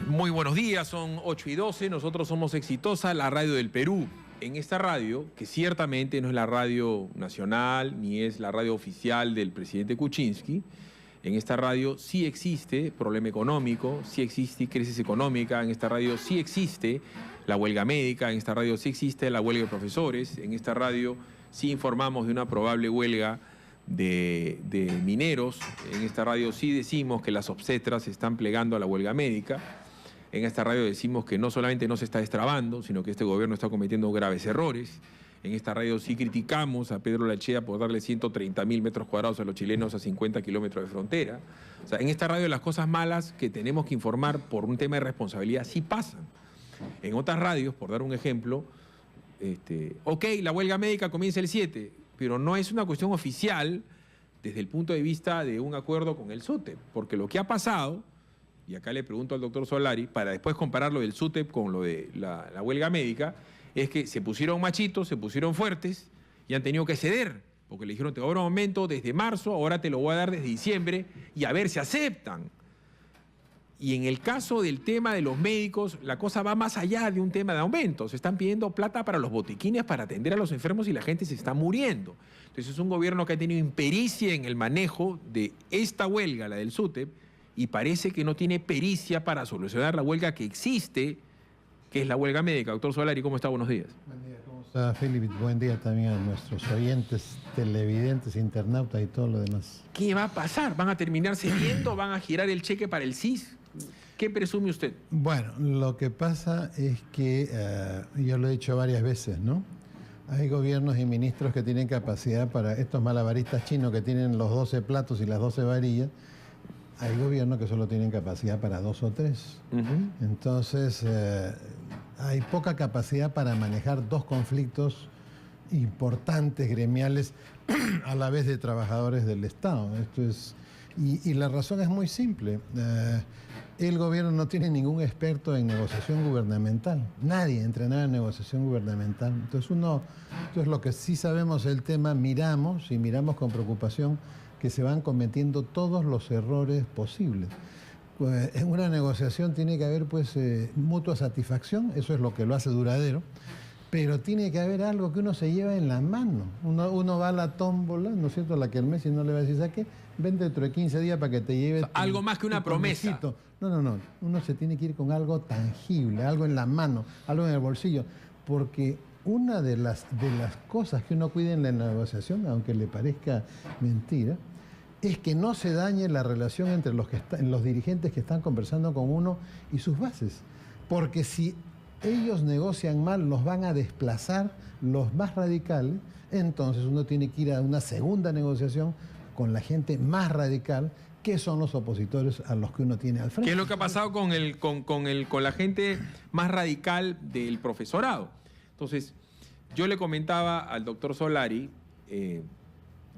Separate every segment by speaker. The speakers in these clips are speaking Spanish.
Speaker 1: Muy buenos días, son 8:12, nosotros somos Exitosa, la radio del Perú. En esta radio, que ciertamente no es la radio nacional, ni es la radio oficial del presidente Kuczynski, en esta radio sí existe problema económico, sí existe crisis económica, en esta radio sí existe la huelga médica, en esta radio sí existe la huelga de profesores, en esta radio sí informamos de una probable huelga de mineros, en esta radio sí decimos que las obstetras se están plegando a la huelga médica, en esta radio decimos que no solamente no se está destrabando, sino que este gobierno está cometiendo graves errores. En esta radio sí criticamos a Pedro Lachea por darle 130.000 metros cuadrados a los chilenos a 50 kilómetros de frontera. O sea, en esta radio las cosas malas que tenemos que informar por un tema de responsabilidad sí pasan. En otras radios, por dar un ejemplo, ok, la huelga médica comienza el 7, pero no es una cuestión oficial desde el punto de vista de un acuerdo con el SUTEP, porque lo que ha pasado, y acá le pregunto al doctor Solari, para después compararlo del SUTEP con lo de la huelga médica, es que se pusieron machitos, se pusieron fuertes y han tenido que ceder, porque le dijeron, te voy a dar un aumento desde marzo, ahora te lo voy a dar desde diciembre, y a ver si aceptan. Y en el caso del tema de los médicos, la cosa va más allá de un tema de aumentos. Se están pidiendo plata para los botiquines para atender a los enfermos y la gente se está muriendo. Entonces es un gobierno que ha tenido impericia en el manejo de esta huelga, la del SUTEP, y parece que no tiene pericia para solucionar la huelga que existe, que es la huelga médica. Doctor Solari, ¿cómo está? Buenos días.
Speaker 2: Buen día, ¿cómo está, Felipe? Buen día también a nuestros oyentes, televidentes, internautas y todo lo demás.
Speaker 1: ¿Qué va a pasar? ¿Van a terminar cediendo? ¿Van a girar el cheque para el CIS? ¿Qué presume usted?
Speaker 2: Bueno, lo que pasa es que, yo lo he dicho varias veces, ¿no? Hay gobiernos y ministros que tienen capacidad para estos malabaristas chinos que tienen los 12 platos y las 12 varillas. Hay gobiernos que solo tienen capacidad para 2 o 3. Entonces, hay poca capacidad para manejar dos conflictos importantes, gremiales, a la vez de trabajadores del Estado. Esto es, y la razón es muy simple. El gobierno no tiene ningún experto en negociación gubernamental. Nadie entrenado en negociación gubernamental. Entonces, lo que sí sabemos del tema, miramos con preocupación que se van cometiendo todos los errores posibles. Pues, en una negociación tiene que haber mutua satisfacción, eso es lo que lo hace duradero, pero tiene que haber algo que uno se lleva en la mano. Uno va a la tómbola, ¿no es cierto?, la que el Messi no le va a decir, ¿sabes qué? Vente dentro de 15 días para que te lleves...
Speaker 1: O sea, algo más que una promesa.
Speaker 2: No. Uno se tiene que ir con algo tangible, algo en la mano, algo en el bolsillo, porque una de las cosas que uno cuida en la negociación, aunque le parezca mentira, es que no se dañe la relación entre los dirigentes que están conversando con uno y sus bases. Porque si ellos negocian mal, los van a desplazar los más radicales, entonces uno tiene que ir a una segunda negociación con la gente más radical, que son los opositores a los que uno tiene al frente.
Speaker 1: ¿Qué es lo que ha pasado con la gente más radical del profesorado? Entonces, yo le comentaba al doctor Solari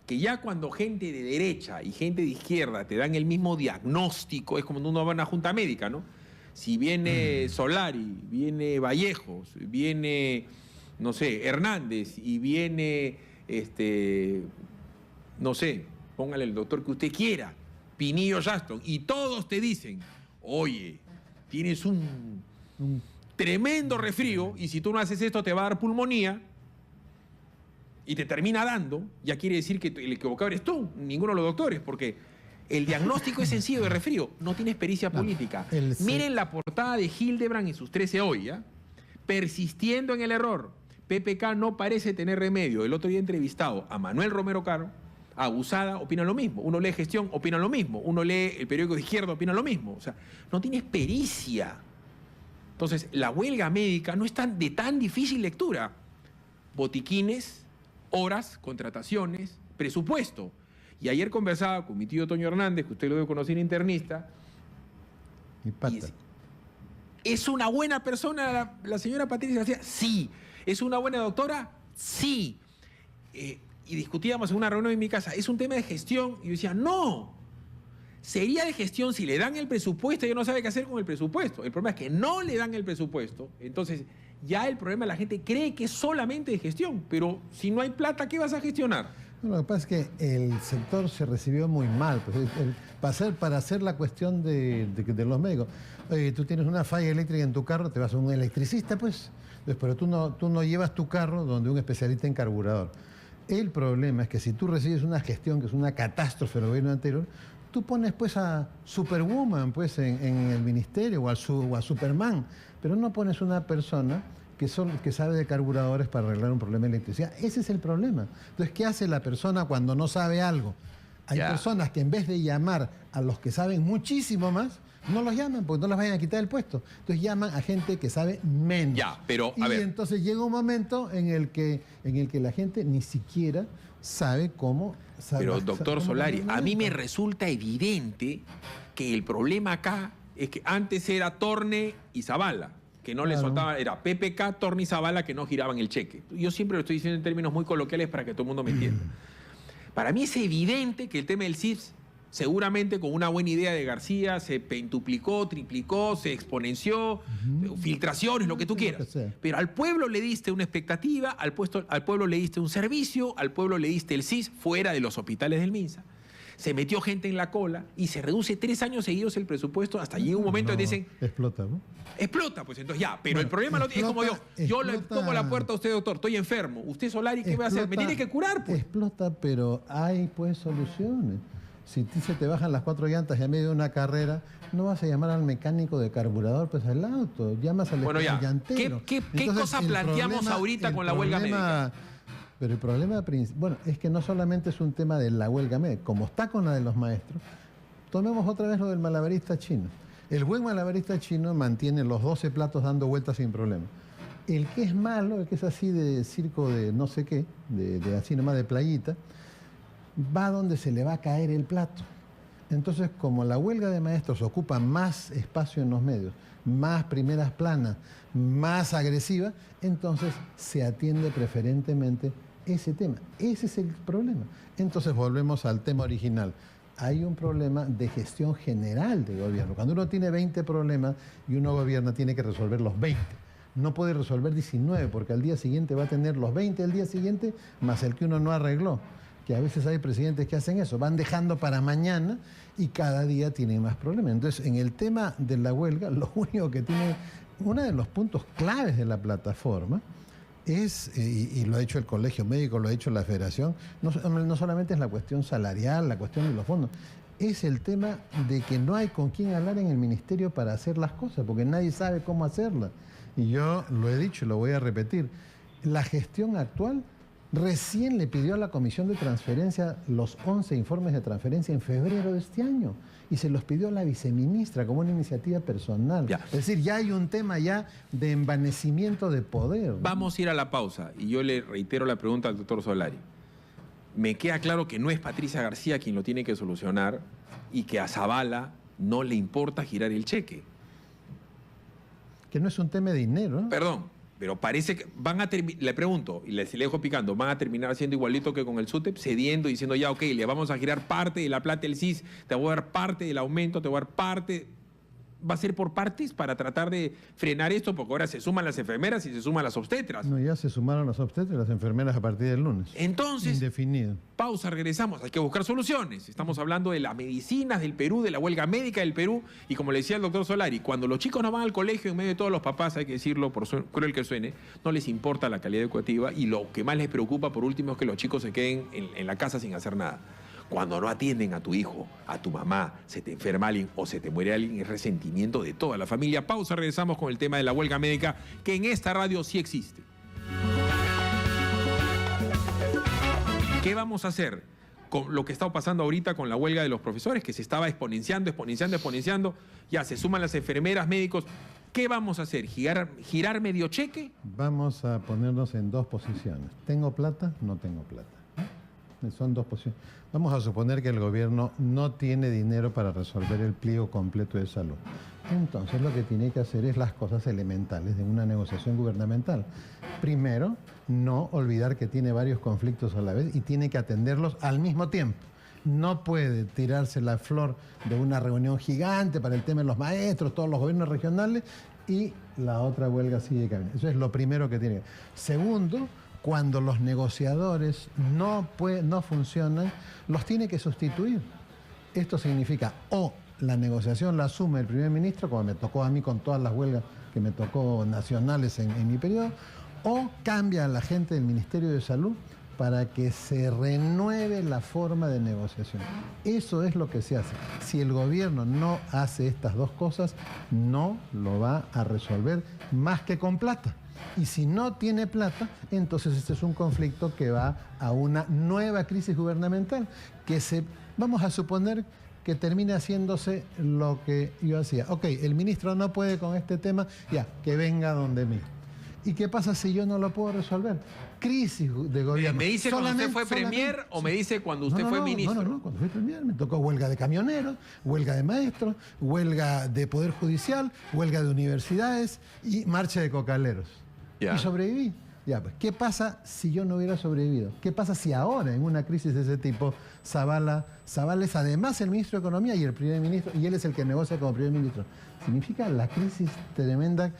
Speaker 1: que ya cuando gente de derecha y gente de izquierda te dan el mismo diagnóstico, es como cuando uno va a una junta médica, ¿no? Si viene Solari, viene Vallejos, viene, no sé, Hernández y viene, no sé, póngale el doctor que usted quiera, Pinillo Jaston, y todos te dicen, oye, tienes un tremendo resfrío y si tú no haces esto te va a dar pulmonía, y te termina dando, ya quiere decir que el equivocado eres tú, ninguno de los doctores, porque el diagnóstico es sencillo de resfrío, no tienes pericia política. Miren la portada de Hildebrand en sus 13 hoy, ¿ya? Persistiendo en el error. PPK no parece tener remedio. El otro día entrevistado a Manuel Romero Caro, a Usada, opina lo mismo. Uno lee Gestión, opina lo mismo. Uno lee el periódico de izquierda, opina lo mismo. O sea, no tienes pericia. Entonces, la huelga médica no es de tan difícil lectura. Botiquines, horas, contrataciones, presupuesto. Y ayer conversaba con mi tío Toño Hernández, que usted lo debe conocer, internista.
Speaker 2: Mi pata.
Speaker 1: ¿Es una buena persona la señora Patricia García? Sí. ¿Es una buena doctora? Sí. Y discutíamos en una reunión en mi casa, ¿es un tema de gestión? Y yo decía, no. Sería de gestión si le dan el presupuesto y ella no sabe qué hacer con el presupuesto. El problema es que no le dan el presupuesto. Entonces, ya el problema, la gente cree que es solamente de gestión. Pero si no hay plata, ¿qué vas a gestionar?
Speaker 2: Lo que pasa es que el sector se recibió muy mal. Pues, para hacer la cuestión de los médicos. Oye, tú tienes una falla eléctrica en tu carro, te vas a un electricista, pues. Pero tú no llevas tu carro donde un especialista en carburador. El problema es que si tú recibes una gestión que es una catástrofe del gobierno anterior, tú pones pues a Superwoman pues, en el ministerio o a Superman, pero no pones una persona que sabe de carburadores para arreglar un problema de electricidad. Ese es el problema. Entonces, ¿qué hace la persona cuando no sabe algo? Hay personas que en vez de llamar a los que saben muchísimo más, no los llaman porque no les vayan a quitar el puesto. Entonces llaman a gente que sabe menos.
Speaker 1: Pero a ver.
Speaker 2: Entonces llega un momento en el que la gente ni siquiera sabe cómo...
Speaker 1: Pero doctor Solari, a mí me resulta evidente que el problema acá es que antes era Torne y Zavala, que no le soltaban, era PPK, Torne y Zavala, que no giraban el cheque. Yo siempre lo estoy diciendo en términos muy coloquiales para que todo el mundo me entienda. Para mí es evidente que el tema del CIFS, seguramente con una buena idea de García, se pentuplicó, triplicó, se exponenció, filtraciones, lo que tú quieras. Pero al pueblo le diste una expectativa, al pueblo le diste un servicio, al pueblo le diste el CIS fuera de los hospitales del MINSA. Se metió gente en la cola y se reduce 3 años seguidos el presupuesto. Hasta llega un momento que dicen...
Speaker 2: Explota, ¿no?
Speaker 1: Explota, pues entonces ya. Pero el problema no es como yo le toco la puerta a usted, doctor, estoy enfermo. Usted, Solari, ¿qué va a hacer? Me tiene que curar, pues.
Speaker 2: Explota, pero hay pues soluciones. Si se te bajan las 4 llantas en medio de una carrera, no vas a llamar al mecánico de carburador, pues al auto, llamas al llantero.
Speaker 1: ¿Qué cosa planteamos ahorita con la huelga médica?
Speaker 2: Pero el problema, bueno, es que no solamente es un tema de la huelga médica, como está con la de los maestros, tomemos otra vez lo del malabarista chino. El buen malabarista chino mantiene los 12 platos dando vueltas sin problema. El que es malo, el que es así de circo de no sé qué, de así nomás de playita, va donde se le va a caer el plato. Entonces, como la huelga de maestros ocupa más espacio en los medios, más primeras planas, más agresiva, entonces se atiende preferentemente ese tema. Ese es el problema. Entonces volvemos al tema original. Hay un problema de gestión general de gobierno. Cuando uno tiene 20 problemas y uno gobierna, tiene que resolver los 20. No puede resolver 19, porque al día siguiente va a tener los 20 al día siguiente, más el que uno no arregló. Que a veces hay presidentes que hacen eso, van dejando para mañana y cada día tienen más problemas. Entonces, en el tema de la huelga, lo único que tiene, uno de los puntos claves de la plataforma es, y lo ha hecho el Colegio Médico, lo ha hecho la Federación, no solamente es la cuestión salarial, la cuestión de los fondos, es el tema de que no hay con quién hablar en el ministerio para hacer las cosas, porque nadie sabe cómo hacerlas. Y yo lo he dicho y lo voy a repetir, la gestión actual recién le pidió a la Comisión de Transferencia los 11 informes de transferencia en febrero de este año y se los pidió a la viceministra como una iniciativa personal. Es decir, ya hay un tema ya de envanecimiento de poder, ¿no?
Speaker 1: Vamos a ir a la pausa y yo le reitero la pregunta al doctor Solari. Me queda claro que no es Patricia García quien lo tiene que solucionar y que a Zavala no le importa girar el cheque.
Speaker 2: Que no es un tema de dinero, ¿no?
Speaker 1: Perdón. Pero parece que van a terminar, le pregunto, y le dejo picando, van a terminar haciendo igualito que con el SUTEP, cediendo y diciendo ya, ok, le vamos a girar parte de la plata del CIS, te voy a dar parte del aumento, te voy a dar parte... ¿Va a ser por partes para tratar de frenar esto? Porque ahora se suman las enfermeras y se suman las obstetras.
Speaker 2: No, ya se sumaron las obstetras y las enfermeras a partir del lunes.
Speaker 1: Entonces,
Speaker 2: indefinido.
Speaker 1: Pausa, regresamos. Hay que buscar soluciones. Estamos hablando de las medicinas del Perú, de la huelga médica del Perú. Y como le decía el doctor Solari, cuando los chicos no van al colegio, en medio de todos los papás, hay que decirlo, por cruel que suene, no les importa la calidad educativa y lo que más les preocupa, por último, es que los chicos se queden en la casa sin hacer nada. Cuando no atienden a tu hijo, a tu mamá, se te enferma alguien o se te muere alguien, es resentimiento de toda la familia. Pausa, regresamos con el tema de la huelga médica, que en esta radio sí existe. ¿Qué vamos a hacer con lo que está pasando ahorita con la huelga de los profesores, que se estaba exponenciando? Ya se suman las enfermeras, médicos. ¿Qué vamos a hacer? ¿Girar medio cheque?
Speaker 2: Vamos a ponernos en dos posiciones. ¿Tengo plata? No tengo plata. Son dos posiciones. Vamos a suponer que el gobierno no tiene dinero para resolver el pliego completo de salud. Entonces lo que tiene que hacer es las cosas elementales de una negociación gubernamental. Primero, no olvidar que tiene varios conflictos a la vez y tiene que atenderlos al mismo tiempo. No puede tirarse la flor de una reunión gigante para el tema de los maestros, todos los gobiernos regionales, y la otra huelga sigue caminando. Eso es lo primero que tiene. Segundo, Cuando los negociadores no funcionan, los tiene que sustituir. Esto significa o la negociación la asume el primer ministro, como me tocó a mí con todas las huelgas que me tocó nacionales en mi periodo, o cambia a la gente del Ministerio de Salud para que se renueve la forma de negociación. Eso es lo que se hace. Si el gobierno no hace estas dos cosas, no lo va a resolver más que con plata. Y si no tiene plata, entonces este es un conflicto que va a una nueva crisis gubernamental, vamos a suponer que termine haciéndose lo que yo hacía. Ok, el ministro no puede con este tema, ya, que venga donde mí. ¿Y qué pasa si yo no lo puedo resolver? Crisis de gobierno.
Speaker 1: ¿Me dice cuando usted fue premier o me dice cuando usted fue ministro?
Speaker 2: No, cuando fui premier me tocó huelga de camioneros, huelga de maestros, huelga de Poder Judicial, huelga de universidades y marcha de cocaleros.
Speaker 1: Ya.
Speaker 2: Y sobreviví. Ya, pues, ¿qué pasa si yo no hubiera sobrevivido? ¿Qué pasa si ahora, en una crisis de ese tipo, Zavala es además el ministro de Economía y el primer ministro, y él es el que negocia como primer ministro? Significa la crisis tremenda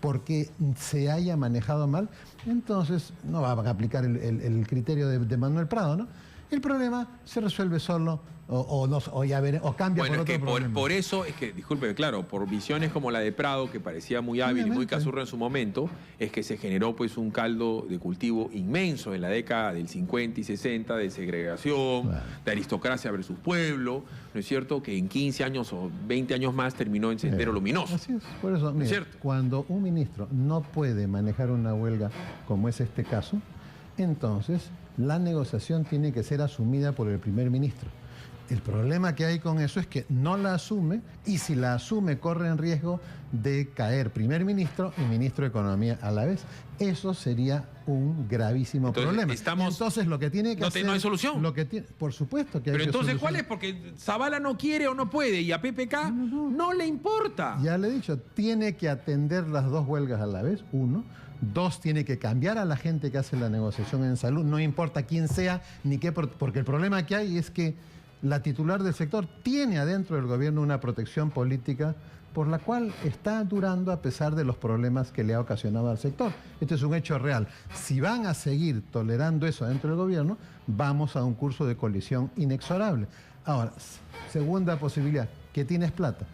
Speaker 2: porque se haya manejado mal. Entonces no van a aplicar el criterio de Manuel Prado, ¿no? El problema se resuelve solo o cambia por otro problema.
Speaker 1: Por eso es que, disculpe, claro, por visiones como la de Prado, que parecía muy hábil y muy cazurro en su momento, es que se generó pues un caldo de cultivo inmenso en la década del 50 y 60 de segregación, de aristocracia versus pueblo, ¿no es cierto? Que en 15 años o 20 años más terminó en Sendero Luminoso.
Speaker 2: Así es, por eso, mira, cuando un ministro no puede manejar una huelga como es este caso, entonces la negociación tiene que ser asumida por el primer ministro. El problema que hay con eso es que no la asume, y si la asume corre en riesgo de caer primer ministro y ministro de Economía a la vez. Eso sería un gravísimo problema. Entonces lo que tiene que hacer...
Speaker 1: ¿No hay solución?
Speaker 2: Por supuesto que hay que
Speaker 1: Pero entonces,
Speaker 2: solucionar.
Speaker 1: ¿cuál es? Porque Zavala no quiere o no puede y a PPK no le importa.
Speaker 2: Ya le he dicho, tiene que atender las dos huelgas a la vez, uno. Dos, tiene que cambiar a la gente que hace la negociación en salud, no importa quién sea ni qué, porque el problema que hay es que la titular del sector tiene adentro del gobierno una protección política por la cual está durando a pesar de los problemas que le ha ocasionado al sector. Este es un hecho real. Si van a seguir tolerando eso dentro del gobierno, vamos a un curso de colisión inexorable. Ahora, segunda posibilidad, que tienes plata.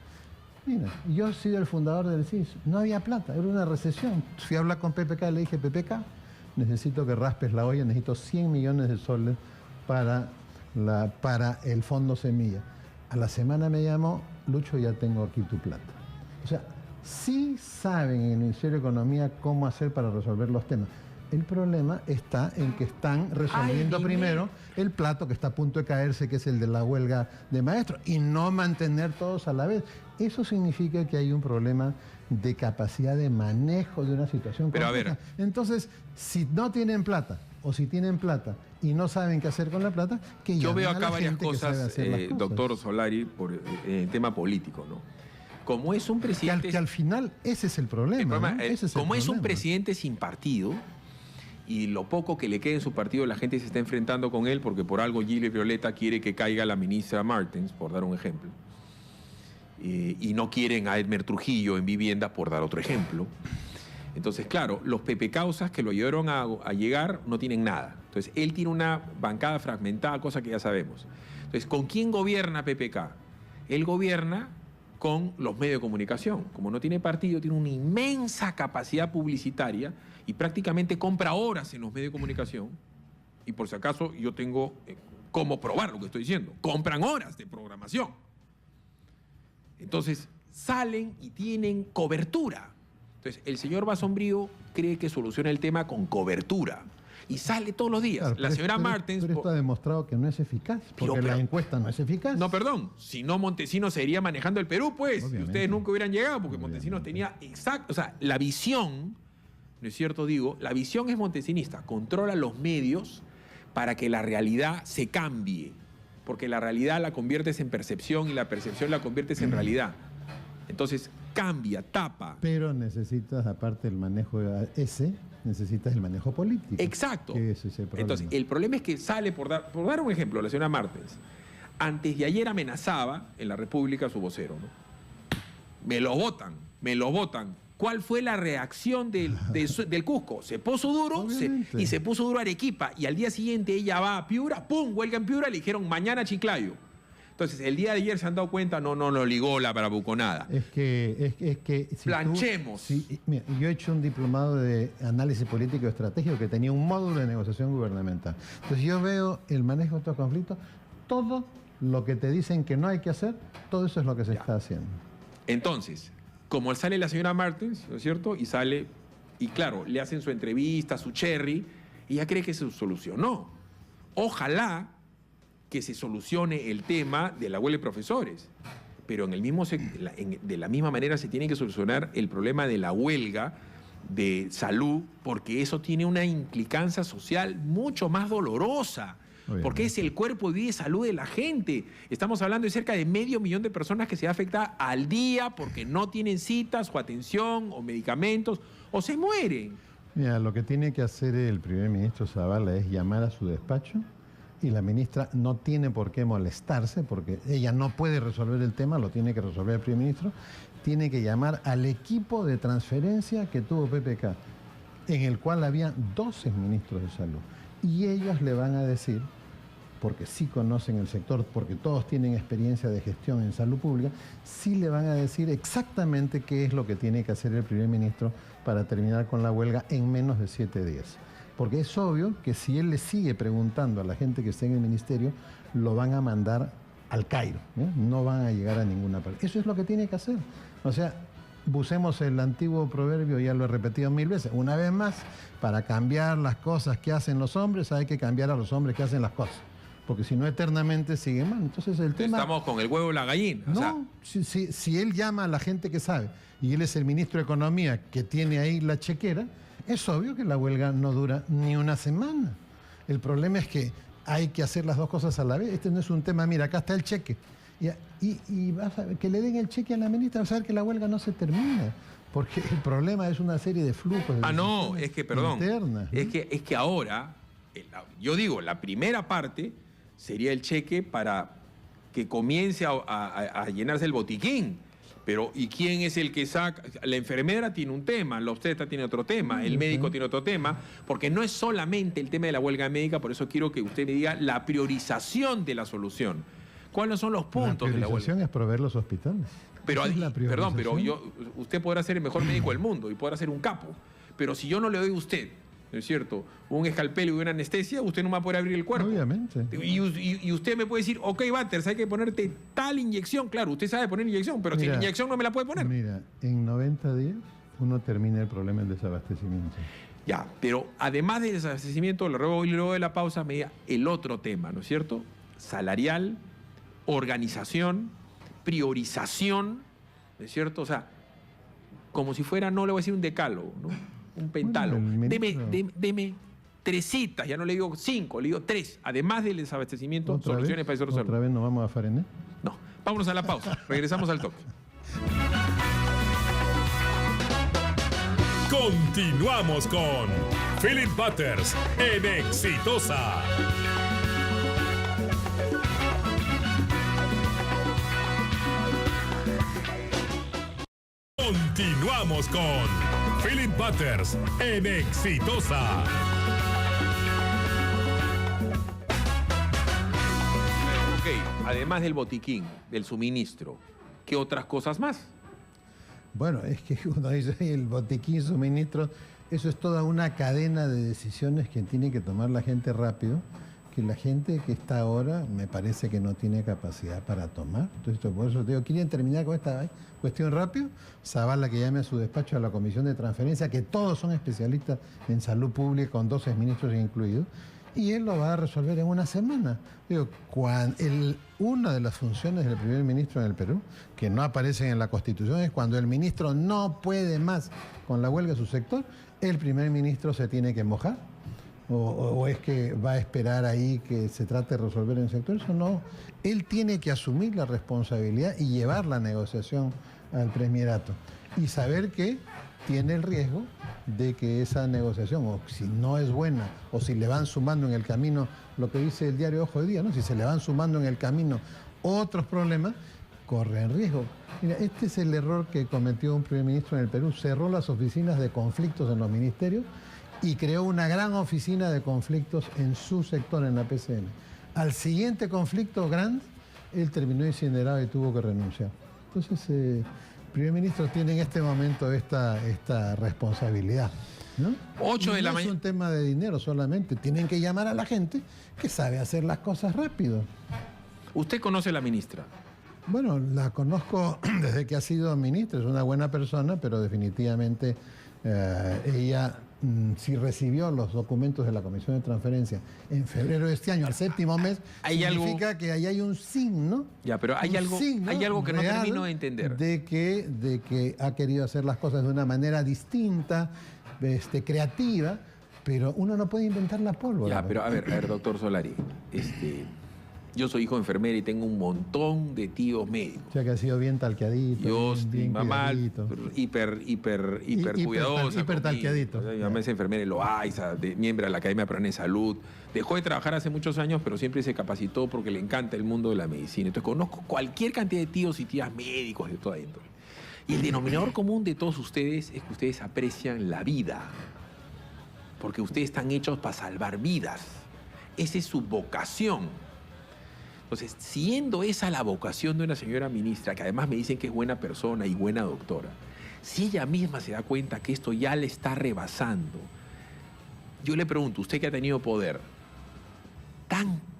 Speaker 2: Mira, yo he sido el fundador del CIS, no había plata, era una recesión. Fui a hablar con PPK y le dije, PPK, necesito que raspes la olla, necesito 100 millones de soles para el Fondo Semilla. A la semana me llamó, Lucho, ya tengo aquí tu plata. O sea, sí saben en el Ministerio de Economía cómo hacer para resolver los temas. El problema está en que están resolviendo primero el plato que está a punto de caerse, que es el de la huelga de maestros, y no mantener todos a la vez. Eso significa que hay un problema de capacidad de manejo de una situación compleja.
Speaker 1: Pero a ver.
Speaker 2: Entonces, si no tienen plata, o si tienen plata y no saben qué hacer con la plata, que
Speaker 1: yo veo acá
Speaker 2: a la
Speaker 1: varias
Speaker 2: gente que sabe
Speaker 1: cosas,
Speaker 2: hacer las cosas.
Speaker 1: doctor Solari, por el tema político, ¿no? Como es un presidente...
Speaker 2: Que al final ese es el problema. ¿No?
Speaker 1: Como es un presidente sin partido, y lo poco que le queda en su partido, la gente se está enfrentando con él, porque por algo Gilles Violeta quiere que caiga la ministra Martens, por dar un ejemplo. Y no quieren a Edmer Trujillo en vivienda, por dar otro ejemplo. Entonces, claro, los pepecausas que lo ayudaron a llegar no tienen nada. Entonces, él tiene una bancada fragmentada, cosa que ya sabemos. Entonces, ¿con quién gobierna PPK? Él gobierna con los medios de comunicación. Como no tiene partido, tiene una inmensa capacidad publicitaria y prácticamente compra horas en los medios de comunicación. Y por si acaso, yo tengo cómo probar lo que estoy diciendo. Compran horas de programación. Entonces, salen y tienen cobertura. Entonces, el señor Basombrío cree que soluciona el tema con cobertura. Y sale todos los días.
Speaker 2: Claro,
Speaker 1: la señora Martens...
Speaker 2: Pero esto ha demostrado que no es eficaz, porque la encuesta no es eficaz.
Speaker 1: No, perdón. Si no, Montesinos seguiría manejando el Perú, pues.
Speaker 2: Obviamente.
Speaker 1: Y ustedes nunca hubieran llegado, porque Montesinos tenía exacto... O sea, la visión, ¿no es cierto? Digo, la visión es montesinista. Controla los medios para que la realidad se cambie. Porque la realidad la conviertes en percepción y la percepción la conviertes en realidad. Entonces, cambia, tapa.
Speaker 2: Pero necesitas, aparte del manejo necesitas el manejo político.
Speaker 1: Exacto.
Speaker 2: Ese es el problema.
Speaker 1: Entonces, el problema es que sale, por dar un ejemplo, la señora Martens, antes de ayer amenazaba en la República a su vocero, ¿no? Me lo votan. ¿Cuál fue la reacción del Cusco? Se puso duro y se puso duro Arequipa. Y al día siguiente ella va a Piura, ¡pum! Huelga en Piura, le dijeron mañana Chiclayo. Entonces, el día de ayer se han dado cuenta, no lo ligó la bravuconada.
Speaker 2: Es que si
Speaker 1: planchemos.
Speaker 2: Mira, yo he hecho un diplomado de análisis político estratégico que tenía un módulo de negociación gubernamental. Entonces, yo veo el manejo de estos conflictos, todo lo que te dicen que no hay que hacer, todo eso es lo que se está haciendo.
Speaker 1: Entonces, como sale la señora Martens, ¿no es cierto? Y sale, y claro, le hacen su entrevista, su cherry, y ella cree que se solucionó. Ojalá que se solucione el tema de la huelga de profesores, pero de la misma manera se tiene que solucionar el problema de la huelga de salud, porque eso tiene una implicancia social mucho más dolorosa. Porque es el cuerpo de vida y salud de la gente. Estamos hablando de cerca de 500.000 de personas que se afectan al día porque no tienen citas o atención o medicamentos o se mueren.
Speaker 2: Mira, lo que tiene que hacer el primer ministro Zavala es llamar a su despacho y la ministra no tiene por qué molestarse porque ella no puede resolver el tema, lo tiene que resolver el primer ministro. Tiene que llamar al equipo de transferencia que tuvo PPK, en el cual había 12 ministros de salud. Y ellos le van a decir, porque sí conocen el sector, porque todos tienen experiencia de gestión en salud pública, sí le van a decir exactamente qué es lo que tiene que hacer el primer ministro para terminar con la huelga en menos de 7 días. Porque es obvio que si él le sigue preguntando a la gente que está en el ministerio, lo van a mandar al Cairo, ¿eh? No van a llegar a ninguna parte. Eso es lo que tiene que hacer. O sea, usemos el antiguo proverbio, ya lo he repetido 1000 veces, una vez más, para cambiar las cosas que hacen los hombres, hay que cambiar a los hombres que hacen las cosas. Porque si no, eternamente sigue mal. Entonces el tema...
Speaker 1: Estamos con el huevo y la gallina.
Speaker 2: No, si él llama a la gente que sabe, y él es el ministro de Economía que tiene ahí la chequera, es obvio que la huelga no dura ni una semana. El problema es que hay que hacer las dos cosas a la vez. Este no es un tema, mira, acá está el cheque. Y vas a ver, que le den el cheque a la ministra, vas a ver que la huelga no se termina. Porque el problema es una serie de flujos.
Speaker 1: No, es que, perdón.
Speaker 2: Internas, ¿no?
Speaker 1: Es que ahora, yo digo, la primera parte sería el cheque para que comience a llenarse el botiquín. Pero, ¿y quién es el que saca? La enfermera tiene un tema, la obstetra tiene otro tema, el médico tiene otro tema, porque no es solamente el tema de la huelga médica, por eso quiero que usted me diga la priorización de la solución. ¿Cuáles son los puntos de la huelga?
Speaker 2: La priorización es proveer los hospitales.
Speaker 1: Pero, perdón, pero usted podrá ser el mejor médico del mundo y podrá ser un capo, pero si yo no le doy a usted, ¿no es cierto?, un escalpelo y una anestesia, usted no va a poder abrir el cuerpo.
Speaker 2: Obviamente.
Speaker 1: Y usted me puede decir, ok, Batters, hay que ponerte tal inyección. Claro, usted sabe poner inyección, pero si la inyección no me la puede poner.
Speaker 2: Mira, en 90 días uno termina el problema del desabastecimiento.
Speaker 1: Ya, pero además del desabastecimiento, luego de la pausa me diga el otro tema, ¿no es cierto? Salarial, organización, priorización, ¿no es cierto? O sea, como si fuera, no le voy a decir un decálogo, ¿no? Un pentálogo. Bueno, deme 3 citas, ya no le digo 5, le digo 3. Además del desabastecimiento, soluciones para eso resolver.
Speaker 2: ¿Otra vez nos vamos a Farené?
Speaker 1: No, vámonos a la pausa. Regresamos al toque.
Speaker 3: Continuamos con Philip Butters en Exitosa. Continuamos con Philip Butters en Exitosa.
Speaker 1: Ok, además del botiquín, del suministro, ¿qué otras cosas más?
Speaker 2: Bueno, es que uno dice el botiquín, suministro, eso es toda una cadena de decisiones que tiene que tomar la gente rápido, que la gente que está ahora me parece que no tiene capacidad para tomar. Entonces, por eso te digo, ¿quieren terminar con esta cuestión rápido? Zavala que llame a su despacho a la comisión de transferencia, que todos son especialistas en salud pública, con 12 ministros incluidos, y él lo va a resolver en una semana. Digo, una de las funciones del primer ministro en el Perú, que no aparecen en la Constitución, es cuando el ministro no puede más con la huelga de su sector, el primer ministro se tiene que mojar. O es que va a esperar ahí que se trate de resolver en el sector. Eso no. Él tiene que asumir la responsabilidad y llevar la negociación al premierato. Y saber que tiene el riesgo de que esa negociación, o si no es buena, o si le van sumando en el camino, lo que dice el diario Ojo de Día, ¿no? Si se le van sumando en el camino otros problemas, corren riesgo. Mira, este es el error que cometió un primer ministro en el Perú. Cerró las oficinas de conflictos en los ministerios y creó una gran oficina de conflictos en su sector, en la PCM. Al siguiente conflicto grande, él terminó incinerado y tuvo que renunciar. Entonces, el primer ministro tiene en este momento esta responsabilidad, ¿no?
Speaker 1: 8 de la
Speaker 2: No es
Speaker 1: mañana.
Speaker 2: un tema de dinero solamente. Tienen que llamar a la gente que sabe hacer las cosas rápido.
Speaker 1: Usted conoce a la ministra.
Speaker 2: Bueno, la conozco desde que ha sido ministra, es una buena persona, pero definitivamente ella sí recibió los documentos de la Comisión de Transferencia en febrero de este año, al séptimo mes, significa que ahí hay un signo.
Speaker 1: Ya, pero hay algo que no
Speaker 2: real
Speaker 1: termino de entender.
Speaker 2: De que ha querido hacer las cosas de una manera distinta, creativa, pero uno no puede inventar la pólvora.
Speaker 1: Ya, pero a ver, doctor Solari, yo soy hijo de enfermera y tengo un montón de tíos médicos.
Speaker 2: O sea que ha sido bien talqueadito.
Speaker 1: Yo,
Speaker 2: bien
Speaker 1: mi mamá,
Speaker 2: cuidadito.
Speaker 1: hiper cuidadosa.
Speaker 2: Hiper
Speaker 1: conmigo.
Speaker 2: talqueadito.
Speaker 1: Mi mamá es enfermera en Loaiza, miembro de la Academia Peruana de Salud. Dejó de trabajar hace muchos años, pero siempre se capacitó porque le encanta el mundo de la medicina. Entonces conozco cualquier cantidad de tíos y tías médicos de toda índole. Y el denominador común de todos ustedes es que ustedes aprecian la vida. Porque ustedes están hechos para salvar vidas. Esa es su vocación. Entonces, siendo esa la vocación de una señora ministra, que además me dicen que es buena persona y buena doctora, si ella misma se da cuenta que esto ya le está yo le pregunto, usted que ha tenido poder,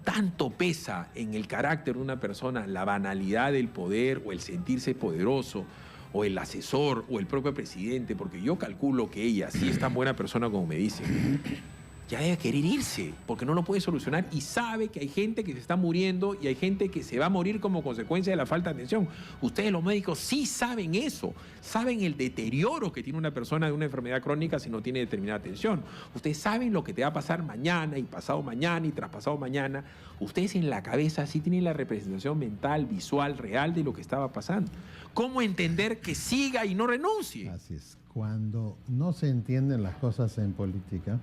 Speaker 1: tanto pesa en el carácter de una persona la banalidad del poder o el sentirse poderoso o el asesor o el propio presidente, porque yo calculo que ella, si es tan buena persona como me dicen, ya debe querer irse, porque no lo puede solucionar y sabe que hay gente que se está muriendo y hay gente que se va a morir como consecuencia de la falta de atención. Ustedes los médicos sí saben eso, saben el deterioro que tiene una persona de una enfermedad crónica si no tiene determinada atención. Ustedes saben lo que te va a pasar mañana y pasado mañana y traspasado mañana. Ustedes en la cabeza sí tienen la representación mental, visual, real de lo que estaba pasando. ¿Cómo entender que siga y no renuncie?
Speaker 2: Así es. Cuando no se entienden las cosas en política,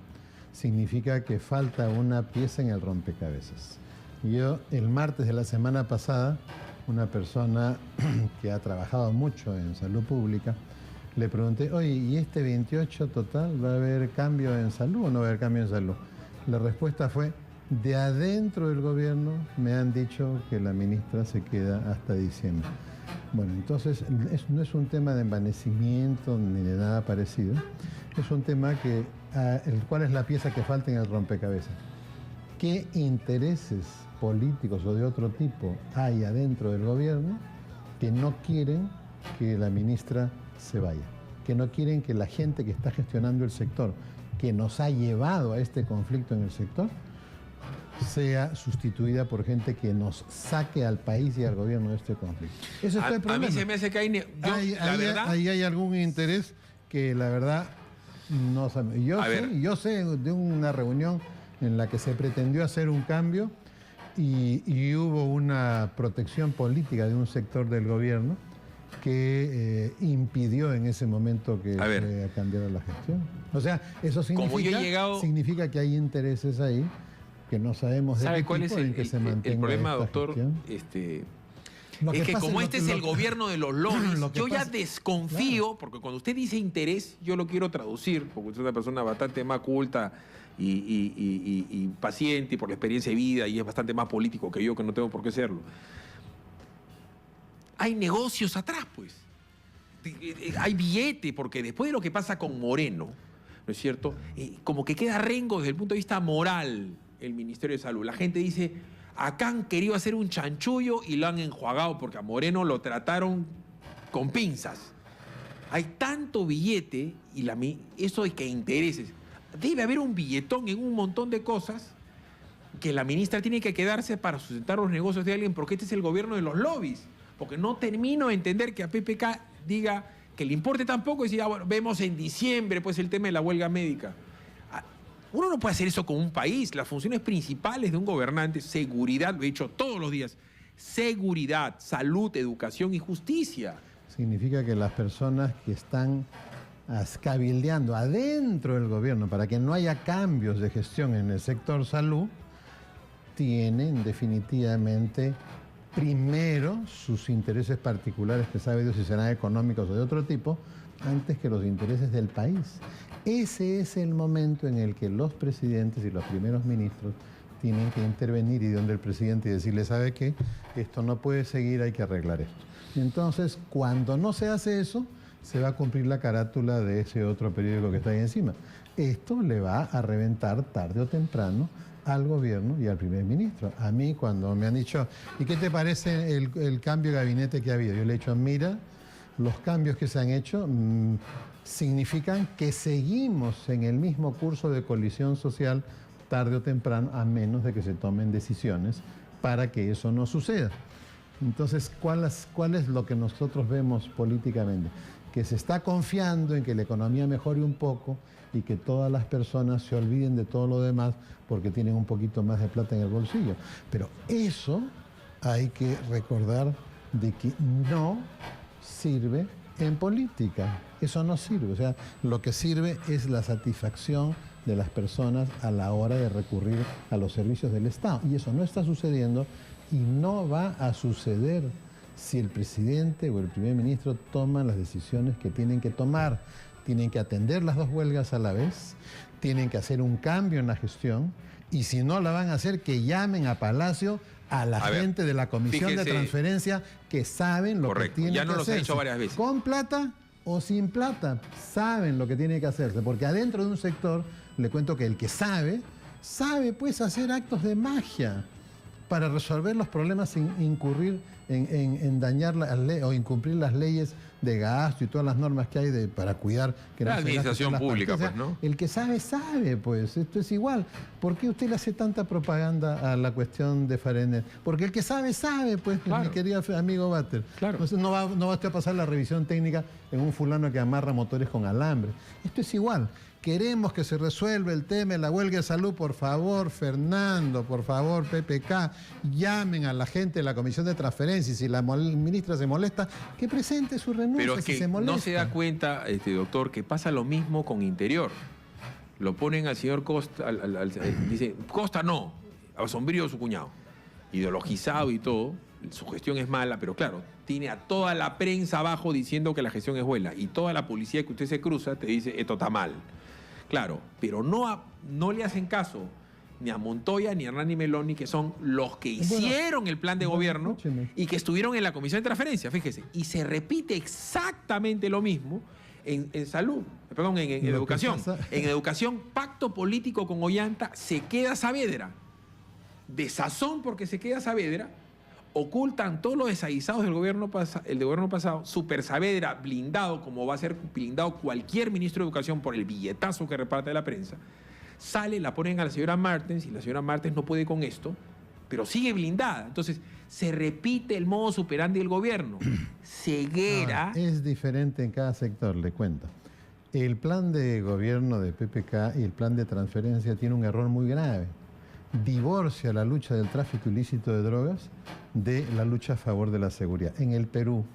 Speaker 2: significa que falta una pieza en el rompecabezas. Yo, el martes de la semana pasada, una persona que ha trabajado mucho en salud pública, le pregunté, oye, ¿y este 28 total va a haber cambio en salud o no va a haber cambio en salud? La respuesta fue, de adentro del gobierno me han dicho que la ministra se queda hasta diciembre. Bueno, entonces no es un tema de envanecimiento ni de nada parecido, es un tema que ¿cuál es la pieza que falta en el rompecabezas? ¿Qué intereses políticos o de otro tipo hay adentro del gobierno que no quieren que la ministra se vaya? Que no quieren que la gente que está gestionando el sector, que nos ha llevado a este conflicto en el sector, sea sustituida por gente que nos saque al país y al gobierno de este conflicto. Eso es el problema.
Speaker 1: A mí se me hace que
Speaker 2: ahí hay algún interés que la verdad no sabemos. Yo sé de una reunión en la que se pretendió hacer un cambio y hubo una protección política de un sector del gobierno que impidió en ese momento que se cambiara la gestión. O sea, eso significa que hay intereses ahí que no sabemos de
Speaker 1: ¿Sabe
Speaker 2: qué
Speaker 1: cuál
Speaker 2: tipo
Speaker 1: es
Speaker 2: en que se mantenga
Speaker 1: el problema,
Speaker 2: esta
Speaker 1: doctor?
Speaker 2: gestión.
Speaker 1: Es que como este es el gobierno de los lobbies, yo ya desconfío, porque cuando usted dice interés, yo lo quiero traducir, porque usted es una persona bastante más culta y paciente y por la experiencia de vida y es bastante más político que yo, que no tengo por qué serlo. Hay negocios atrás, pues. Hay billete, porque después de lo que pasa con Moreno, ¿no es cierto? Como que queda rengo desde el punto de vista moral el Ministerio de Salud. La gente dice, acá han querido hacer un chanchullo y lo han enjuagado porque a Moreno lo trataron con pinzas. Hay tanto billete y eso es que intereses. Debe haber un billetón en un montón de cosas que la ministra tiene que quedarse para sustentar los negocios de alguien, porque este es el gobierno de los lobbies. Porque no termino de entender que a PPK diga que le importe tampoco y decir, bueno, vemos en diciembre pues el tema de la huelga médica. Uno no puede hacer eso con un país. Las funciones principales de un gobernante, seguridad, lo he dicho todos los días, seguridad, salud, educación y justicia.
Speaker 2: Significa que las personas que están cabildeando adentro del gobierno para que no haya cambios de gestión en el sector salud, tienen definitivamente primero sus intereses particulares, que sabe Dios si serán económicos o de otro tipo, antes que los intereses del país. Ese es el momento en el que los presidentes y los primeros ministros tienen que intervenir y donde el presidente y decirle, ¿sabe qué? Esto no puede seguir, hay que arreglar esto. Y entonces, cuando no se hace eso, se va a cumplir la carátula de ese otro periódico que está ahí encima. Esto le va a reventar tarde o temprano al gobierno y al primer ministro. A mí, cuando me han dicho, ¿y qué te parece el cambio de gabinete que ha habido? Yo le he dicho, mira, los cambios que se han hecho significan que seguimos en el mismo curso de colisión social tarde o temprano, a menos de que se tomen decisiones para que eso no suceda. Entonces, ¿cuál es lo que nosotros vemos políticamente? Que se está confiando en que la economía mejore un poco y que todas las personas se olviden de todo lo demás porque tienen un poquito más de plata en el bolsillo. Pero eso hay que recordar de que no sirve en política. Eso no sirve. O sea, lo que sirve es la satisfacción de las personas a la hora de recurrir a los servicios del Estado. Y eso no está sucediendo y no va a suceder si el presidente o el primer ministro toman las decisiones que tienen que tomar. Tienen que atender las dos huelgas a la vez, tienen que hacer un cambio en la gestión y si no la van a hacer, que llamen a Palacio a la gente de la Comisión de Transferencia que saben lo que tiene que hacerse.
Speaker 1: Ya nos lo he dicho varias veces.
Speaker 2: Con plata o sin plata, saben lo que tiene que hacerse, porque adentro de un sector, le cuento que el que sabe pues hacer actos de magia para resolver los problemas sin incurrir en dañar o incumplir las leyes de gasto y todas las normas que hay para cuidar que
Speaker 1: la administración pública, pues, ¿no?
Speaker 2: El que sabe, pues, esto es igual. ¿Por qué usted le hace tanta propaganda a la cuestión de Farenet? Porque el que sabe, pues, claro. Mi querido amigo Bater. Claro. Entonces no va usted a pasar la revisión técnica en un fulano que amarra motores con alambre. Esto es igual. Queremos que se resuelva el tema de la huelga de salud. Por favor, Fernando, por favor, PPK, llamen a la gente de la Comisión de Transferencia y si la ministra se molesta, que presente su renuncia.
Speaker 1: Pero es que
Speaker 2: si se molesta.
Speaker 1: No se da cuenta, doctor, que pasa lo mismo con Interior. Lo ponen al señor Costa, dice, Costa no, a Sombrío su cuñado. Ideologizado y todo, su gestión es mala, pero claro, tiene a toda la prensa abajo diciendo que la gestión es buena. Y toda la policía que usted se cruza te dice, esto está mal. Claro, pero no le hacen caso ni a Montoya ni a Hernán Meloni, que son los que hicieron el plan de gobierno y que estuvieron en la Comisión de Transferencia, fíjese. Y se repite exactamente lo mismo en salud, perdón, en educación. En educación, pacto político con Ollanta, se queda Saavedra. De sazón porque se queda Saavedra, ocultan todos los desaguisados del gobierno pasado, Super Saavedra blindado, como va a ser blindado cualquier ministro de Educación por el billetazo que reparte la prensa, sale, la ponen a la señora Martens y la señora Martens no puede con esto, pero sigue blindada. Entonces, se repite el modo superandi del gobierno. Ceguera.
Speaker 2: Es diferente en cada sector, le cuento. El plan de gobierno de PPK y el plan de transferencia tiene un error muy grave. Divorcia la lucha del tráfico ilícito de drogas de la lucha a favor de la seguridad. En el Perú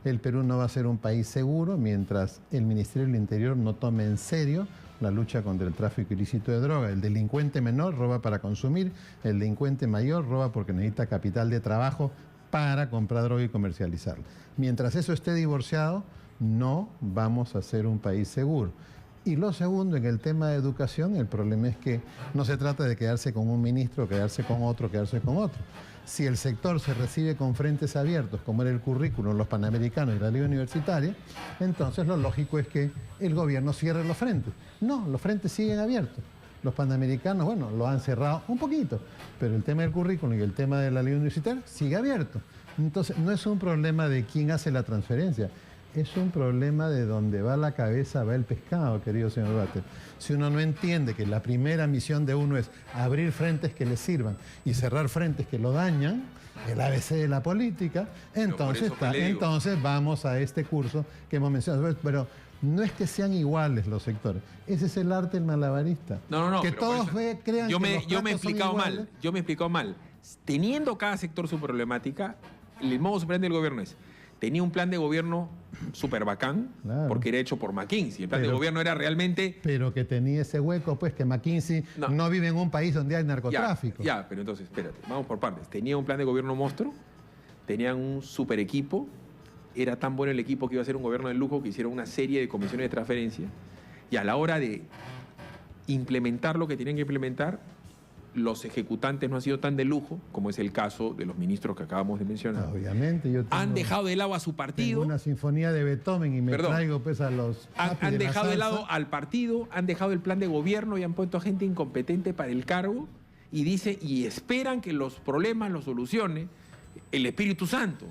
Speaker 2: no va a ser un país seguro mientras el Ministerio del Interior no tome en serio la lucha contra el tráfico ilícito de drogas. El delincuente menor roba para consumir, el delincuente mayor roba porque necesita capital de trabajo para comprar droga y comercializarla. Mientras eso esté divorciado, no vamos a ser un país seguro. Y lo segundo, en el tema de educación, el problema es que no se trata de quedarse con un ministro, quedarse con otro. Si el sector se recibe con frentes abiertos, como era el currículum, los panamericanos y la ley universitaria, entonces lo lógico es que el gobierno cierre los frentes. No, los frentes siguen abiertos. Los panamericanos, bueno, lo han cerrado un poquito, pero el tema del currículum y el tema de la ley universitaria sigue abierto. Entonces, no es un problema de quién hace la transferencia. Es un problema de donde va la cabeza, va el pescado, querido señor Bater. Si uno no entiende que la primera misión de uno es abrir frentes que le sirvan y cerrar frentes que lo dañan, el ABC de la política, entonces vamos a este curso que hemos mencionado. Pero no es que sean iguales los sectores. Ese es el arte del malabarista.
Speaker 1: No.
Speaker 2: Que todos crean que
Speaker 1: yo me he explicado mal. Teniendo cada sector su problemática, el modo superante del gobierno es... Tenía un plan de gobierno súper bacán, claro, porque era hecho por McKinsey. El plan de gobierno era realmente...
Speaker 2: Pero que tenía ese hueco, pues, que McKinsey no vive en un país donde hay narcotráfico.
Speaker 1: Pero entonces, espérate, vamos por partes. Tenía un plan de gobierno monstruo, tenían un super equipo, era tan bueno el equipo que iba a ser un gobierno de lujo que hicieron una serie de comisiones de transferencia, y a la hora de implementar lo que tienen que implementar, los ejecutantes no han sido tan de lujo, como es el caso de los ministros que acabamos de mencionar.
Speaker 2: Obviamente,
Speaker 1: Han dejado de lado a su partido.
Speaker 2: Tengo una sinfonía de Beethoven y me traigo pues a los...
Speaker 1: Han dejado de lado al partido, han dejado el plan de gobierno y han puesto a gente incompetente para el cargo y esperan que los problemas los solucione el Espíritu Santo.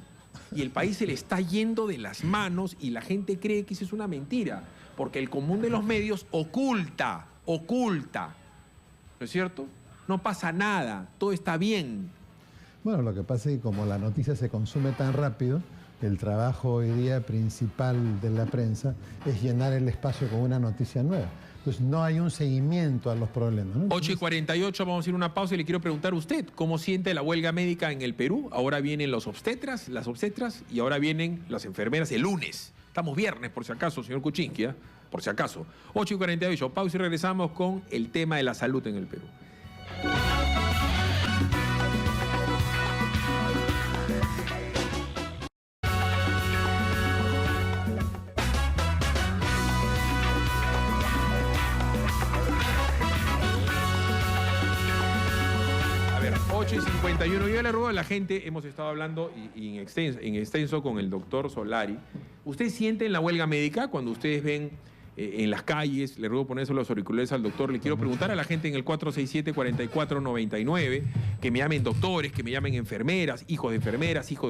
Speaker 1: Y el país se le está yendo de las manos y la gente cree que eso es una mentira, porque el común de los medios oculta, ¿no es cierto? No pasa nada, todo está bien.
Speaker 2: Bueno, lo que pasa es que como la noticia se consume tan rápido, el trabajo hoy día principal de la prensa es llenar el espacio con una noticia nueva. Entonces no hay un seguimiento a los problemas, ¿no?
Speaker 1: 8:48, vamos a ir a una pausa y le quiero preguntar a usted, ¿cómo siente la huelga médica en el Perú? Ahora vienen las obstetras, y ahora vienen las enfermeras el lunes. Estamos viernes, por si acaso, señor Kuczynski, ¿eh? Por si acaso. 8:48, pausa y regresamos con el tema de la salud en el Perú. A ver, 8:51. Yo le ruego a la gente, hemos estado hablando en extenso con el doctor Solari. ¿Usted siente en la huelga médica cuando ustedes ven en las calles? Le ruego ponerse los auriculares al doctor. Le quiero preguntar a la gente en el 467-4499 que me llamen doctores, que me llamen enfermeras, hijos de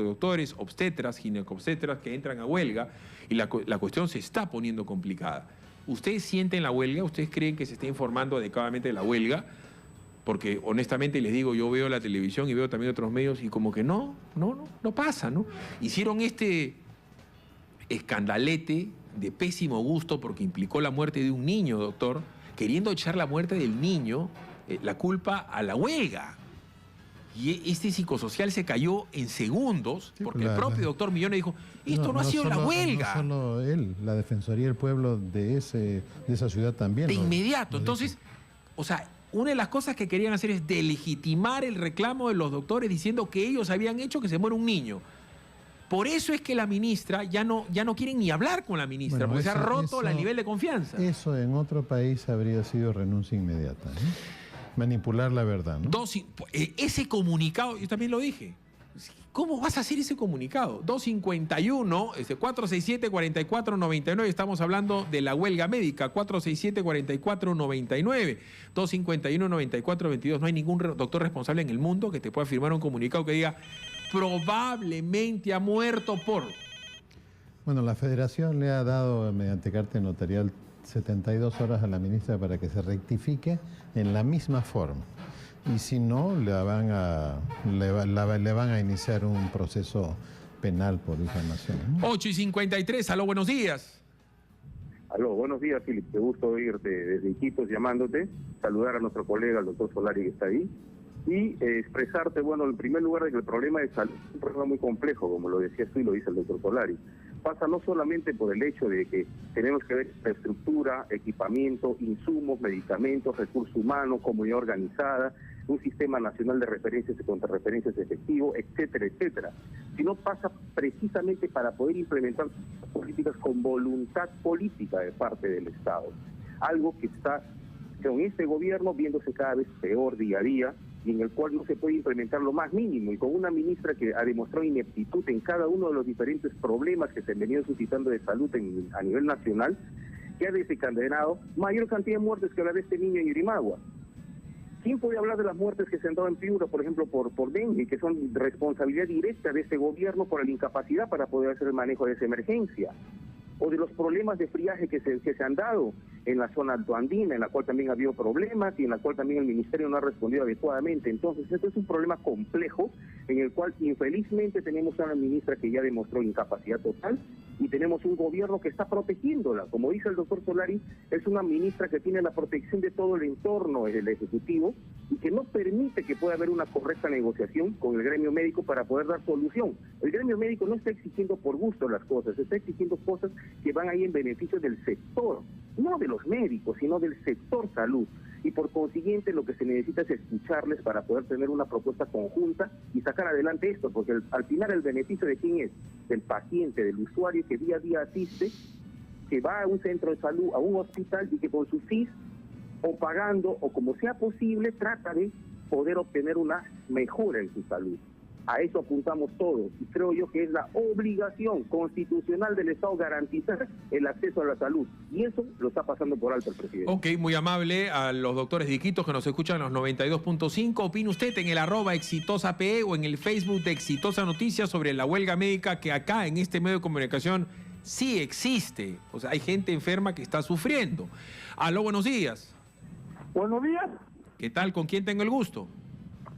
Speaker 1: doctores, obstetras, ginecobstetras que entran a huelga y la cuestión se está poniendo complicada. ¿Ustedes sienten la huelga? ¿Ustedes creen que se está informando adecuadamente de la huelga? Porque honestamente les digo, yo veo la televisión y veo también otros medios y como que no pasa, ¿no? Hicieron este escandalete de pésimo gusto porque implicó la muerte de un niño, doctor, queriendo echar la muerte del niño, la culpa a la huelga. Y este psicosocial se cayó en segundos porque el propio doctor Millones dijo, esto no ha sido la huelga.
Speaker 2: No solo él, la Defensoría del Pueblo de esa ciudad también.
Speaker 1: De inmediato. Entonces, o sea, una de las cosas que querían hacer es delegitimar el reclamo de los doctores diciendo que ellos habían hecho que se muera un niño. Por eso es que la ministra, ya no quieren ni hablar con la ministra, porque se ha roto el nivel de confianza.
Speaker 2: Eso en otro país habría sido renuncia inmediata, ¿no? Manipular la verdad, ¿no?
Speaker 1: Ese comunicado, yo también lo dije. ¿Cómo vas a hacer ese comunicado? 251, 467-4499, estamos hablando de la huelga médica, 467-4499, 251-9422. No hay ningún doctor responsable en el mundo que te pueda firmar un comunicado que diga probablemente ha muerto por...
Speaker 2: Bueno, la Federación le ha dado mediante carta notarial 72 horas a la ministra para que se rectifique en la misma forma. Y si no, le van a iniciar un proceso penal por difamación, ¿no?
Speaker 1: 8:53, aló, buenos días.
Speaker 4: Aló, buenos días, Philip. Qué gusto oírte desde Iquitos llamándote. Saludar a nuestro colega, el doctor Solari, que está ahí. Y expresarte, bueno, en primer lugar, de que el problema de salud es un problema muy complejo, como lo decías tú y lo dice el doctor Solari. Pasa no solamente por el hecho de que tenemos que ver infraestructura, equipamiento, insumos, medicamentos, recursos humanos, comunidad organizada, un sistema nacional de referencias y contrarreferencias efectivo, etcétera, etcétera, sino pasa precisamente para poder implementar políticas con voluntad política de parte del Estado. Algo que está con este gobierno viéndose cada vez peor día a día y en el cual no se puede implementar lo más mínimo, y con una ministra que ha demostrado ineptitud en cada uno de los diferentes problemas que se han venido suscitando de salud a nivel nacional, que ha desencadenado mayor cantidad de muertes que la de este niño en Irimagua. ¿Quién puede hablar de las muertes que se han dado en Piura, por ejemplo, por dengue, que son responsabilidad directa de este gobierno por la incapacidad para poder hacer el manejo de esa emergencia? O de los problemas de friaje que se han dado en la zona altoandina, en la cual también ha habido problemas y en la cual también el Ministerio no ha respondido adecuadamente. Entonces, esto es un problema complejo en el cual infelizmente tenemos a una ministra que ya demostró incapacidad total y tenemos un gobierno que está protegiéndola. Como dice el doctor Solari, es una ministra que tiene la protección de todo el entorno del Ejecutivo y que no permite que pueda haber una correcta negociación con el gremio médico para poder dar solución. El gremio médico no está exigiendo por gusto las cosas, está exigiendo cosas que van ahí en beneficio del sector, no de los médicos, sino del sector salud. y por consiguiente lo que se necesita es escucharles para poder tener una propuesta conjunta y sacar adelante esto, porque al final el beneficio de quién es, del paciente, del usuario que día a día asiste, que va a un centro de salud, a un hospital y que con sus FIS o pagando o como sea posible trata de poder obtener una mejora en su salud. A eso apuntamos todos y creo yo que es la obligación constitucional del Estado garantizar el acceso a la salud y eso lo está pasando por alto el presidente.
Speaker 1: Ok, muy amable a los doctores de Iquitos que nos escuchan en los 92.5. ¿Opina usted en el @exitosape o en el Facebook de Exitosa Noticias sobre la huelga médica que acá en este medio de comunicación sí existe? O sea, hay gente enferma que está sufriendo. Aló, buenos días.
Speaker 5: Buenos días,
Speaker 1: ¿Qué tal? ¿Con quién tengo el gusto?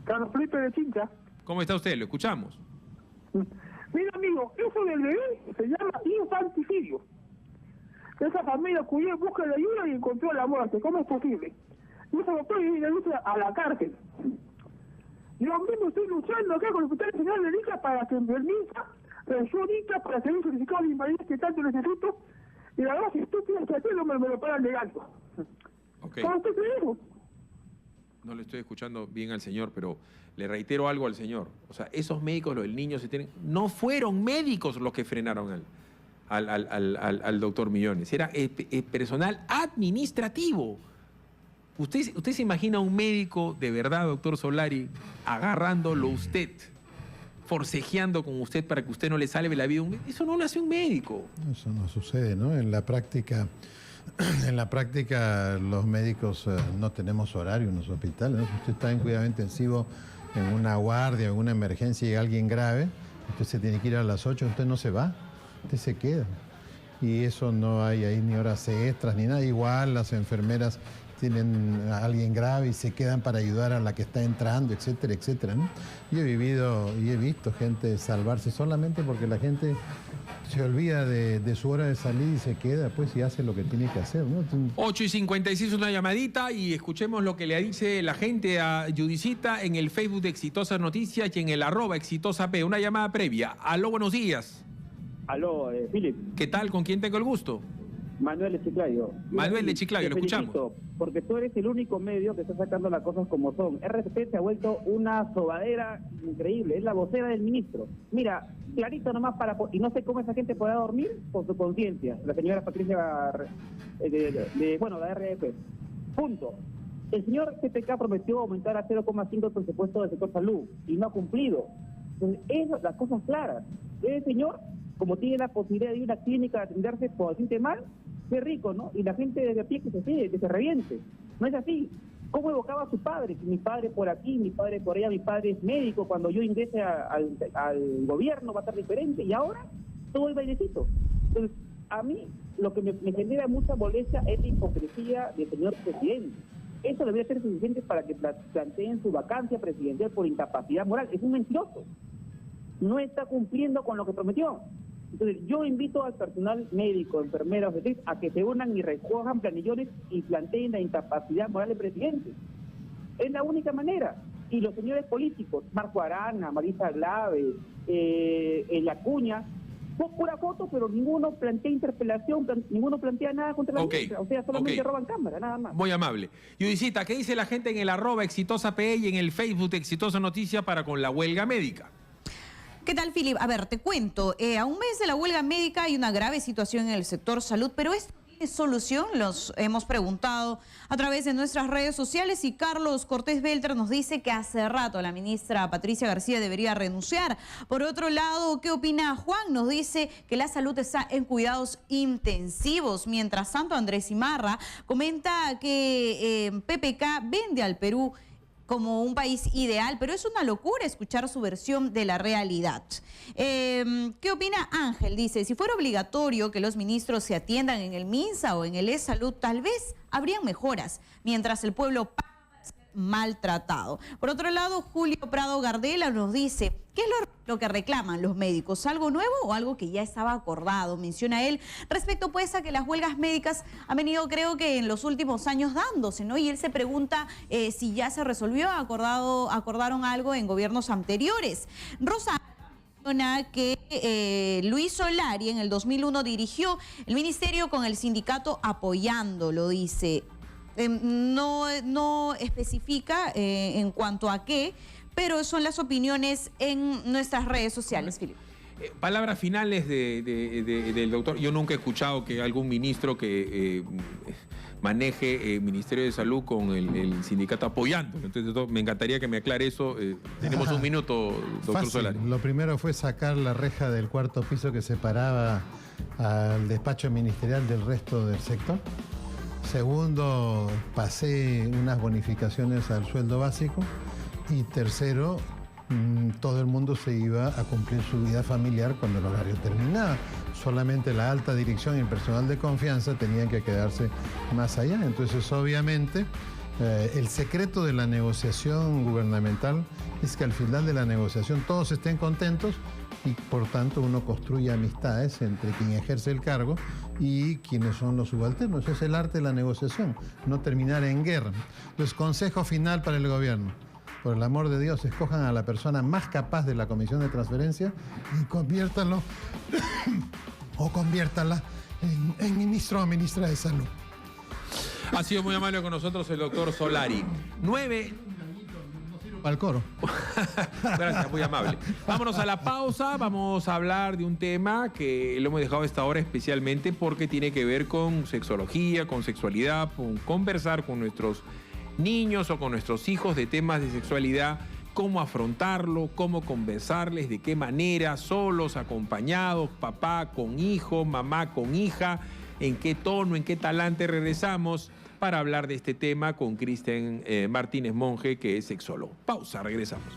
Speaker 5: Carlos Felipe de Chincha.
Speaker 1: ¿Cómo está usted? Lo escuchamos.
Speaker 5: Mira, amigo, eso del bebé se llama infanticidio. Esa familia cuya busca la ayuda y encontró la muerte. ¿Cómo es posible? Y ese doctor le dice a la cárcel. Yo mismo estoy luchando acá con el Hospital General de Lima para que enfermiza, resuelta, para tener un certificado de invalidez que tanto necesito. Y la verdad, si estúpida que hacerlo, me lo paran legando.
Speaker 1: Okay.
Speaker 5: ¿Cómo usted cree eso?
Speaker 1: No le estoy escuchando bien al señor, pero le reitero algo al señor. O sea, esos médicos, los del niño, no fueron médicos los que frenaron al doctor Millones. Era personal administrativo. ¿Usted se imagina a un médico de verdad, doctor Solari, agarrándolo usted, forcejeando con usted para que usted no le salve la vida? Eso no lo hace un médico.
Speaker 2: Eso no sucede, ¿no? En la práctica los médicos no tenemos horario en los hospitales, ¿no? Si usted está en cuidado intensivo, en una guardia, en una emergencia y hay alguien grave, usted se tiene que ir a las 8, usted no se va, usted se queda. Y eso no hay ahí ni horas extras ni nada. Igual las enfermeras tienen a alguien grave y se quedan para ayudar a la que está entrando, etcétera, etcétera, ¿no? Yo he vivido y he visto gente salvarse solamente porque la gente se olvida de su hora de salir y se queda, pues, y hace lo que tiene que hacer, ¿no?
Speaker 1: 8:56, una llamadita y escuchemos lo que le dice la gente a Judicita en el Facebook de Exitosa Noticias y en el @exitosap. Una llamada previa. Aló, buenos días.
Speaker 6: Aló, Philip.
Speaker 1: ¿Qué tal? ¿Con quién tengo el gusto?
Speaker 6: Manuel de Chiclayo.
Speaker 1: Manuel de Chiclayo, lo escuchamos.
Speaker 6: Porque tú eres el único medio que está sacando las cosas como son. RCP se ha vuelto una sobadera increíble, es la vocera del ministro. Mira, clarito nomás y no sé cómo esa gente podrá dormir con su conciencia. La señora Patricia, la RF. Punto. El señor CPK prometió aumentar a 0,5 el presupuesto del sector salud y no ha cumplido. Entonces, esas las cosas claras. El señor, como tiene la posibilidad de ir a una clínica a atenderse por siente mal, qué rico, ¿no? Y la gente de pie que se reviente. No es así. ¿Cómo evocaba a su padre? Que mi padre por aquí, mi padre por allá, mi padre es médico, cuando yo ingrese al gobierno va a estar diferente. Y ahora todo el bailecito. Entonces, a mí lo que me genera mucha molestia es la hipocresía del señor presidente. Eso debería ser suficiente para que planteen su vacancia presidencial por incapacidad moral. Es un mentiroso. No está cumpliendo con lo que prometió. Entonces, yo invito al personal médico, enfermeros, a que se unan y recojan planillones y planteen la incapacidad moral del presidente. Es la única manera. Y los señores políticos, Marco Arana, Marisa Glave, el Acuña, pura foto, pero ninguno plantea interpelación, ninguno plantea nada contra la ministra. O sea, solamente roban cámara, nada más.
Speaker 1: Muy amable. Judicita, ¿qué dice la gente en el @exitosap y en el Facebook de Exitosa Noticia para con la huelga médica?
Speaker 7: ¿Qué tal, Philip? A ver, te cuento. A un mes de la huelga médica hay una grave situación en el sector salud, pero ¿esto tiene solución? Los hemos preguntado a través de nuestras redes sociales y Carlos Cortés Beltrán nos dice que hace rato la ministra Patricia García debería renunciar. Por otro lado, ¿qué opina Juan? Nos dice que la salud está en cuidados intensivos. Mientras tanto, Andrés Imarra comenta que PPK vende al Perú como un país ideal, pero es una locura escuchar su versión de la realidad. ¿Qué opina Ángel? Dice, si fuera obligatorio que los ministros se atiendan en el MINSA o en el E-Salud, tal vez habrían mejoras, mientras el pueblo paga para ser maltratado. Por otro lado, Julio Prado Gardela nos dice, ¿qué es lo que reclaman los médicos? ¿Algo nuevo o algo que ya estaba acordado? Menciona él respecto pues a que las huelgas médicas han venido creo que en los últimos años dándose, ¿no? Y él se pregunta si ya se resolvió, acordaron algo en gobiernos anteriores. Rosa menciona que Luis Solari en el 2001 dirigió el ministerio con el sindicato apoyándolo, dice. no especifica en cuanto a qué, pero son las opiniones en nuestras redes sociales, Filipe.
Speaker 1: Palabras finales del doctor. Yo nunca he escuchado que algún ministro que maneje el Ministerio de Salud con el sindicato apoyando. Entonces me encantaría que me aclare eso. Tenemos un minuto, doctor
Speaker 2: Fácil.
Speaker 1: Solari.
Speaker 2: Lo primero fue sacar la reja del cuarto piso que separaba al despacho ministerial del resto del sector. Segundo, pasé unas bonificaciones al sueldo básico. Y tercero, todo el mundo se iba a cumplir su vida familiar cuando el horario terminaba. Solamente la alta dirección y el personal de confianza tenían que quedarse más allá. Entonces, obviamente, el secreto de la negociación gubernamental es que al final de la negociación todos estén contentos y, por tanto, uno construye amistades entre quien ejerce el cargo y quienes son los subalternos. Es el arte de la negociación, no terminar en guerra. Entonces, consejo final para el gobierno. Por el amor de Dios, escojan a la persona más capaz de la comisión de transferencia y conviértanlo o conviértala en ministro o ministra de Salud.
Speaker 1: Ha sido muy amable con nosotros el doctor Solari. 9.
Speaker 2: Para el coro.
Speaker 1: Gracias, muy amable. Vámonos a la pausa. Vamos a hablar de un tema que lo hemos dejado a esta hora especialmente porque tiene que ver con sexología, con sexualidad, con conversar con nuestros niños o con nuestros hijos de temas de sexualidad, cómo afrontarlo, cómo conversarles, de qué manera, solos, acompañados, papá con hijo, mamá con hija, en qué tono, en qué talante. Regresamos para hablar de este tema con Cristian Martínez Monge, que es sexólogo. Pausa, regresamos.